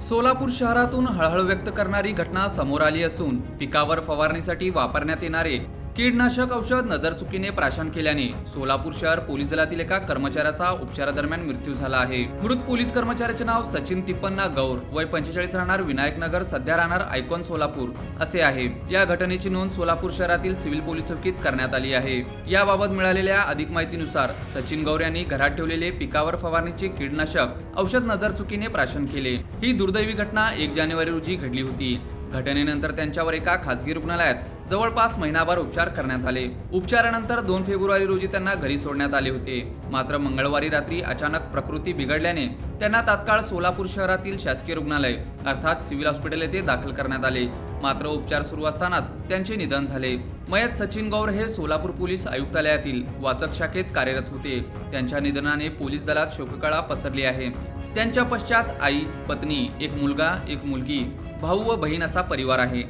सोलापूर शहरातून हळहळ व्यक्त करणारी घटना समोर आली असून पिकावर फवारणीसाठी वापरण्यात येणारे कीटनाशक औषध नजरचुकीने प्राशन केल्याने सोलापूर शहर पोलीस दलातील एका कर्मचाऱ्याचा उपचारादरम्यान मृत्यू झाला आहे। मृत पोलीस कर्मचाऱ्याचे नाव सचिन तिप्पन्ना गौर, वय 45, राहणार विनायकनगर, सध्या राहणार आयकॉन सोलापूर असे आहे। या घटनेची नोंद सोलापूर शहरातील सिव्हिल पोलीस चौकीत करण्यात आली आहे। याबाबत मिळालेल्या अधिक माहितीनुसार सचिन गौर यांनी घरात ठेवलेले पिकावर फवारणीचे कीटनाशक औषध नजरचुकीने प्राशन केले। ही दुर्दैवी घटना 1 जानेवारी रोजी घडली होती। घटनेनंतर त्यांच्यावर एका खासगी रुग्णालयात जवळपास महिनाभर उपचार करण्यात आले। उपचारानंतर 2 फेब्रुवारी रोजी त्यांना घरी सोडण्यात आले होते। मात्र मंगळवारी रात्री अचानक प्रकृती बिघडल्याने त्यांना तात्काळ सोलापूर शहरातील शासकीय रुग्णालय अर्थात सिव्हिल हॉस्पिटल येथे दाखल करण्यात आले। मात्र उपचार सुरू असतानाच त्यांचे निधन झाले। मयत सचिन गौर हे सोलापूर पोलीस आयुक्तालयातील वाचक शाखेत कार्यरत होते। त्यांच्या निधनाने पोलीस दलात शोककळा पसरली आहे। त्यांच्या पश्चात आई, पत्नी, एक मुलगा, एक मुलगी, भाऊ व बहीण असा परिवार आहे।